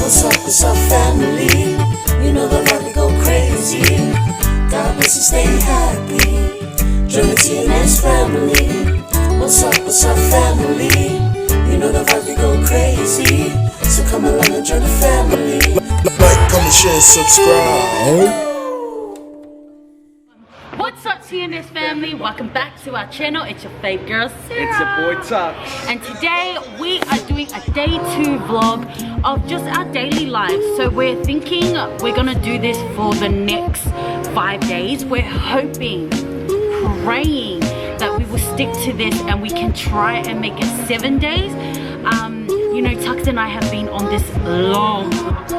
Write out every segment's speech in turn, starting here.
What's up, family? You know the vibe, we go crazy. God bless you, stay happy. Join the TNS family. What's up, family? You know the vibe, we go crazy. So come along and join the family. Like, comment, share, subscribe. What's up, TNS family? Welcome back to our channel. It's your fave girl, Sera. It's your boy, Tuxx. And today we are doing a day 2 vlog of just our daily lives. So we're thinking we're gonna do this for the next 5 days. We're hoping, praying that we will stick to this and we can try and make it 7 days. You know, Tuxx and I have been on this long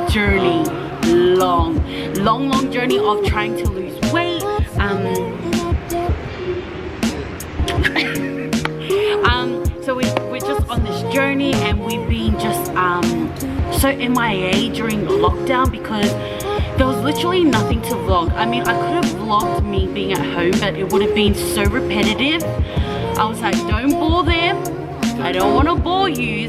journey, long journey of trying to lose weight. So we're just on this journey, and we've been just so MIA during lockdown because there was literally nothing to vlog. I mean, I could have vlogged me being at home, but it would have been so repetitive. I was like, don't bore them, I don't want to bore you.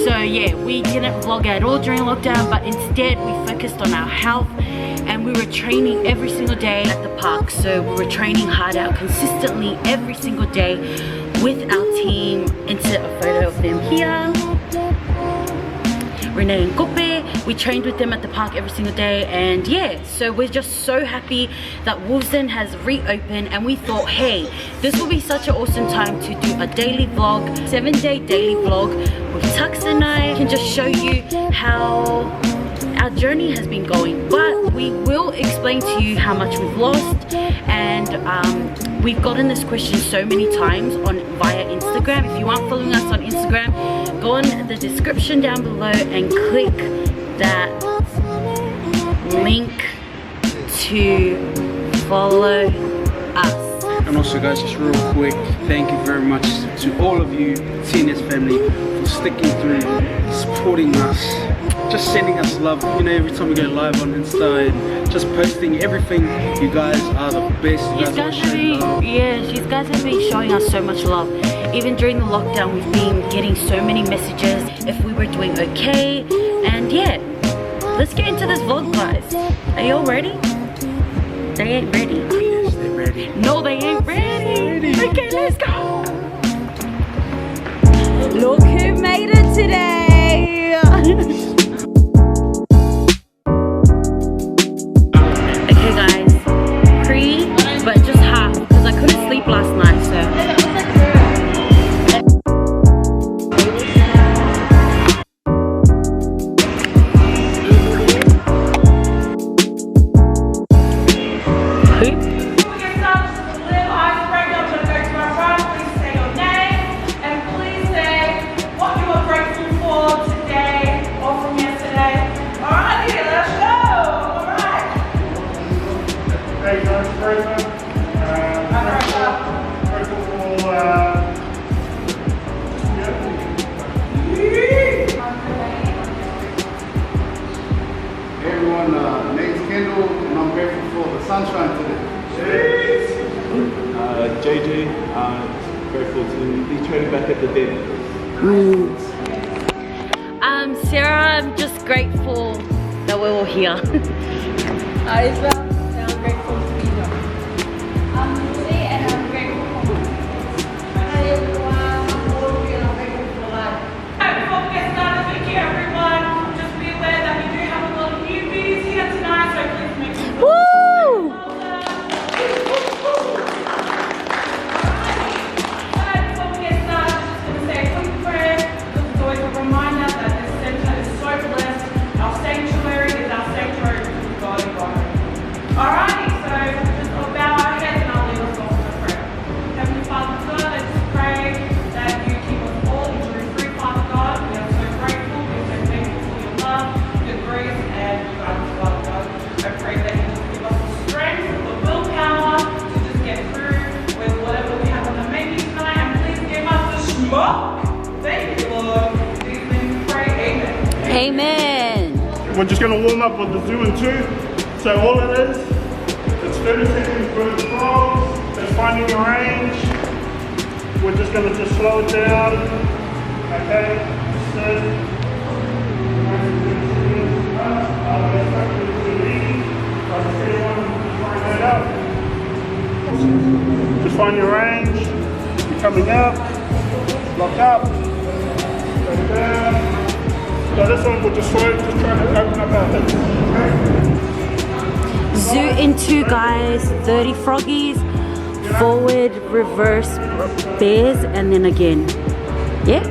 So yeah, we didn't vlog at all during lockdown, but instead we focused on our health, and we were training every single day at the park. So we were training hard out consistently every single day with our team. Insert a photo of them here. Renee and Gope, we trained with them at the park every single day, and yeah, so we're just so happy that Wolvesden has reopened, and we thought, hey, this will be such an awesome time to do a daily vlog, 7-day daily vlog with Tuxx and I. Can just show you how our journey has been going, but we will explain to you how much we've lost. And we've gotten this question so many times via Instagram. If you aren't following us on Instagram, go on the description down below and click that link to follow us. And also, guys, just real quick, thank you very much to all of you TNS family for sticking through, supporting us, just sending us love. You know, every time we go live on Insta and just posting everything. You guys are the best. You guys have been showing us so much love. Even during the lockdown, we've been getting so many messages if we were doing okay. And yeah, let's get into this vlog, guys. Are y'all ready? They ain't ready. Yes, they're ready. No, they ain't ready. Okay, let's go. Look who made it today. Okay, guys, but just half because I couldn't sleep last night, so. And I'm grateful for the sunshine today. JJ, grateful to be training back at the gym. Sera, I'm just grateful that we're all here. Isabel, I'm grateful to be here. I'm Lucy, and I'm grateful for hi everyone, I'm Wolfie, and I'm grateful for life. Before we get started, thank you everyone. Just be aware that we do have a lot of newbies here tonight, so please make sure. Woo! Before we get started, I'm just going to say a quick prayer. This is always a reminder that this center is so blessed. Our sanctuary is our sanctuary to God and God. Alrighty, so just bow our heads and I'll lead us off with a prayer. Heavenly Father God, I just pray that you keep us all injury-free, Father God. We are so grateful, we are so thankful for your love, your grace, and your guidance, Father God. I pray that you just give us the strength, the willpower to just get through with whatever we have on the menu tonight, and please give us the smoke. Thank you, Lord. These things we pray, amen. Amen. We're just going to warm up with the 2 and 2. So all it is, it's 30 seconds worth of rolls, it's finding your range. We're just going to just slow it down. Okay, sit. find your range. You're coming up, lock up, go down. So this one will just float, just trying to open up our hips. Zoo into, guys, 30 froggies, forward, reverse, bears, and then again. Yeah?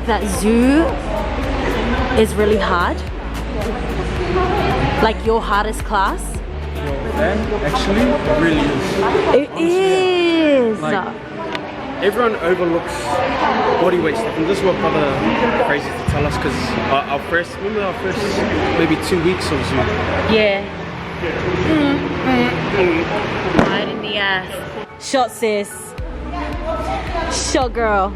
That zoo is really hard, like your hardest class? Actually, it really is. It is. Like, everyone overlooks body weight stuff, and this is what brother crazy to tell us, because remember our first maybe 2 weeks of zoo? Yeah. Right in the ass. Shot, sis. Shot, girl.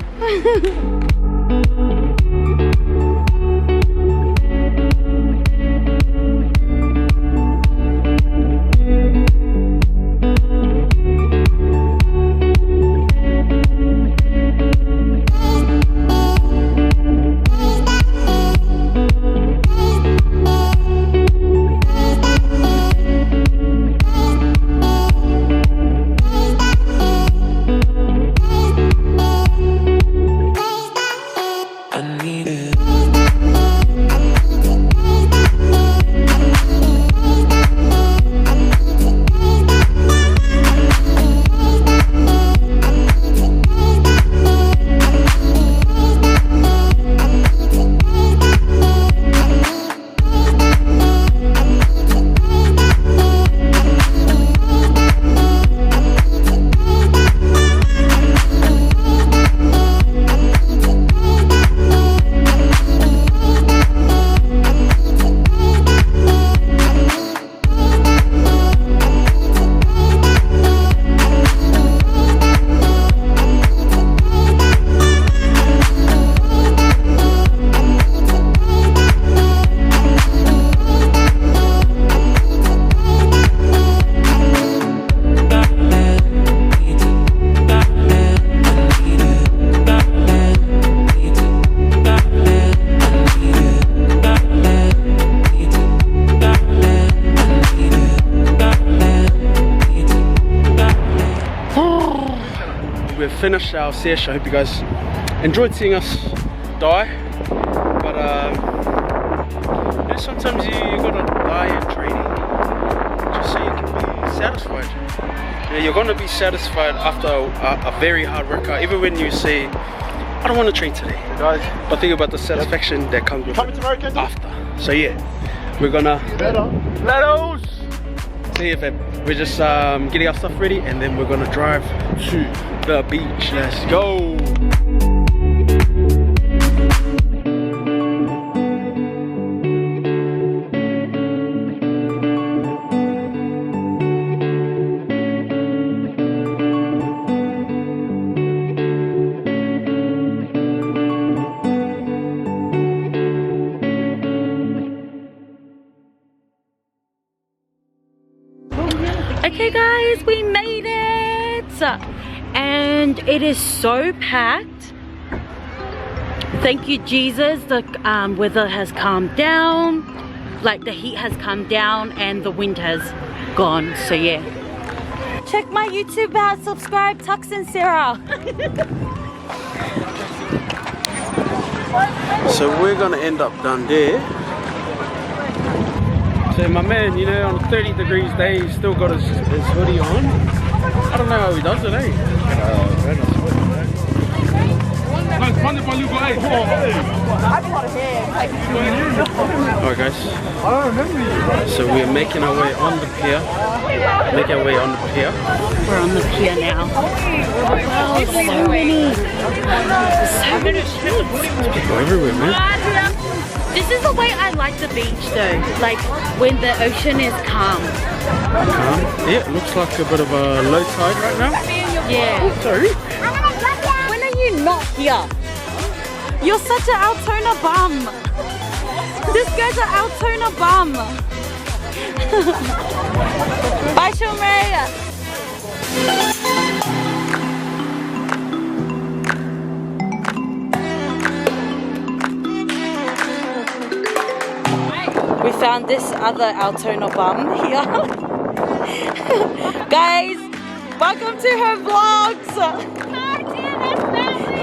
Finished our session. I hope you guys enjoyed seeing us die, but you know, sometimes you gotta die in training just so you can be satisfied. You know, you're gonna be satisfied after a very hard workout, even when you say I don't want to train today, guys, but think about the satisfaction that comes with it after. So yeah, we're gonna let us see if we're just getting our stuff ready, and then we're gonna drive to the beach. Let's go. Okay guys, we made it and it is so packed. Thank you Jesus, the weather has calmed down, like the heat has calmed down and the wind has gone, so yeah. Check my YouTube out, subscribe, Tuxx and Sera. So we're gonna end up down there. So my man, you know, on a 30 degrees day, he's still got his hoodie on. I don't know how he does it, eh? Alright guys, so we're making our way on the pier. We're on the pier now. Wow, so many People everywhere, man. This is the way I like the beach though, like when the ocean is calm. Calm? Yeah, it looks like a bit of a low tide right now. Yeah. Oh, sorry. When are you not here? You're such an Altona bum. This guy's an Altona bum. Bye, Shomray. We found this other Altona bum here. Guys, welcome to her vlogs. Hi, TNSFAM.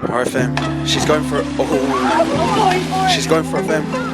Alright fam, she's going for it. Oh, she's going for it fam.